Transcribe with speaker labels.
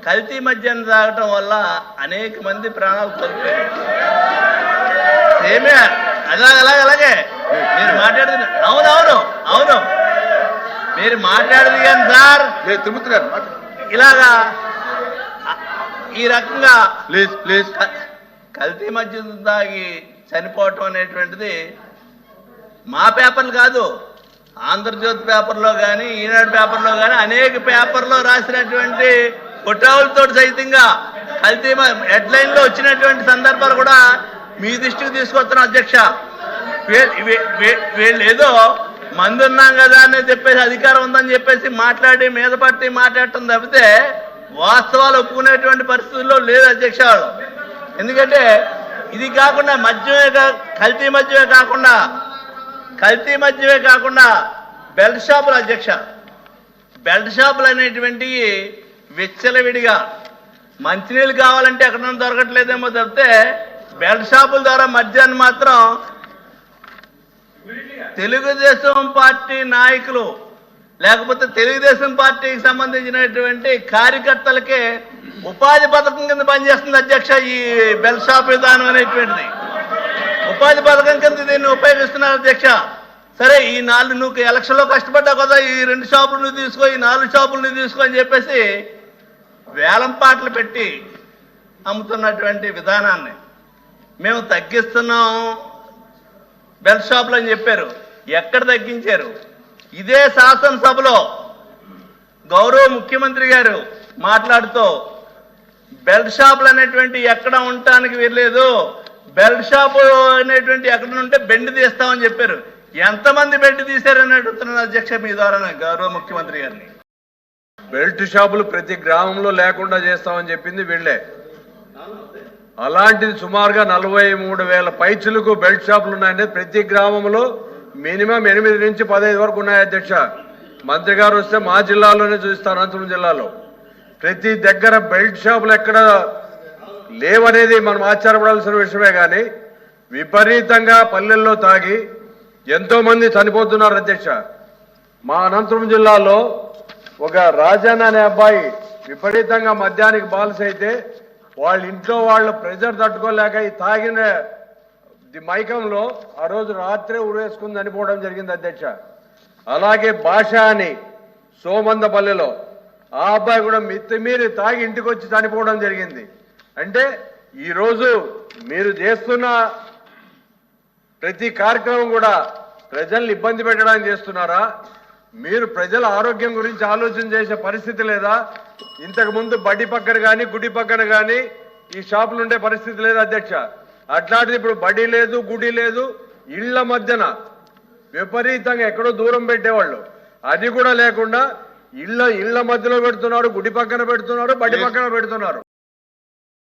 Speaker 1: కల్తీ మద్యాన్ని తాగటం వల్ల అనేక మంది ప్రాణాలు కోల్పోయారు. ఏమే అలాగే మీరు మాట్లాడుతున్న అవును మీరు మాట్లాడదు కానీ సార్ ఇలాగా ఈ రకంగా
Speaker 2: ప్లీజ్
Speaker 1: కల్తీ మద్యం తాగి చనిపోవటం అనేటువంటిది మా పేపర్లు కాదు, ఆంధ్రజ్యోతి పేపర్లో కానీ ఈనాడు పేపర్లో కానీ అనేక పేపర్లో రాసినటువంటి ఫోటోలతో సైతంగా కల్తీ హెడ్లైన్లో వచ్చినటువంటి సందర్భాలు కూడా మీ దృష్టికి తీసుకొస్తున్నాం అధ్యక్ష. వీళ్ళు ఏదో మందు ఉన్నాం కదా అని చెప్పేసి అధికారం ఉందని చెప్పేసి మాట్లాడి మీద పట్టి మాట్లాడటం తప్పితే వాస్తవాలు ఒప్పుకునేటువంటి పరిస్థితుల్లో లేదు అధ్యక్ష. ఎందుకంటే ఇది కాకుండా కల్తీ మద్యమే కాకుండా బెల్ట్ షాపులు అధ్యక్ష, బెల్ట్ షాపులు అనేటువంటివి విచ్చలవిడిగా మంచినీళ్ళు కావాలంటే ఎక్కడ దొరకట్లేదేమో తప్పితే బెల్ట్ షాపుల ద్వారా మద్యాన్ని మాత్రం తెలుగుదేశం పార్టీ నాయకులు లేకపోతే తెలుగుదేశం పార్టీకి సంబంధించినటువంటి కార్యకర్తలకే ఉపాధి పథకం కింద పనిచేస్తుంది అధ్యక్ష. ఈ బెల్ట్ షాప్ విధానం అనేటువంటిది ఉపాధి పథకం కింద దీన్ని ఉపయోగిస్తున్నారు అధ్యక్ష. సరే ఈ నువ్వు ఎలక్షన్లో కష్టపడ్డావు కదా, ఈ 2 షాపులు నువ్వు తీసుకో, ఈ 4 షాపులు నువ్వు తీసుకో అని చెప్పేసి వేలం పాటలు పెట్టి అమ్ముతున్నటువంటి విధానాన్ని మేము తగ్గిస్తున్నాం బెల్ట్ షాపులు అని చెప్పారు. ఎక్కడ తగ్గించారు? ఇదే శాసనసభలో గౌరవ ముఖ్యమంత్రి గారు మాట్లాడుతూ బెల్ట్ షాపులు అనేటువంటి ఎక్కడ ఉండటానికి వీల్లేదు, బెల్ట్ షాపు అనేటువంటి ఎక్కడ ఉంటే బెండ్ తీస్తామని చెప్పారు. ఎంతమంది బెండ్ తీశారని అడుగుతున్నాను అధ్యక్ష మీ ద్వారా గౌరవ ముఖ్యమంత్రి గారిని.
Speaker 2: బెల్ట్ షాపులు ప్రతి గ్రామంలో లేకుండా చేస్తామని చెప్పింది వీళ్ళే. అలాంటిది సుమారుగా 43,000 పైచులకు బెల్ట్ షాపులు ఉన్నాయంటే ప్రతి గ్రామంలో మినిమం 8 నుంచి 15 వరకు ఉన్నాయి అధ్యక్ష. మంత్రి గారు వస్తే మా జిల్లాలోనే చూస్తారు, అనంతపురం జిల్లాలో ప్రతి దగ్గర బెల్ట్ షాపులు ఎక్కడ లేవనేది మనం ఆశ్చర్యపడాల్సిన విషయమే. కానీ విపరీతంగా పల్లెల్లో తాగి ఎంతో మంది చనిపోతున్నారు అధ్యక్ష. మా అనంతపురం జిల్లాలో ఒక రాజన్న అనే అబ్బాయి విపరీతంగా మద్యానికి బాల్స్ అయితే వాళ్ళ ఇంట్లో వాళ్ళ ప్రెజర్ తట్టుకోలేక ఈ తాగిన మైకంలో ఆ రోజు రాత్రే ఉరేసుకుని చనిపోవడం జరిగింది అధ్యక్ష. అలాగే భాష అని సోమందపల్లిలో ఆ అబ్బాయి కూడా మితిమీరి తాగి ఇంటికి వచ్చి చనిపోవడం జరిగింది. అంటే ఈరోజు మీరు చేస్తున్న ప్రతి కార్యక్రమం కూడా ప్రజల్ని ఇబ్బంది పెట్టడానికి చేస్తున్నారా? మీరు ప్రజల ఆరోగ్యం గురించి ఆలోచన చేసే పరిస్థితి లేదా? ఇంతకు ముందు బడి పక్కన కానీ గుడి పక్కన కానీ ఈ షాపులు ఉండే పరిస్థితి లేదు అధ్యక్ష. అట్లాంటిది ఇప్పుడు బడి లేదు, గుడి లేదు, ఇళ్ల మధ్యన విపరీతంగా ఎక్కడో దూరం పెట్టేవాళ్ళు అది కూడా లేకుండా ఇళ్ల మధ్యలో పెడుతున్నారు, గుడి పక్కన పెడుతున్నారు, బడి పక్కన పెడుతున్నారు.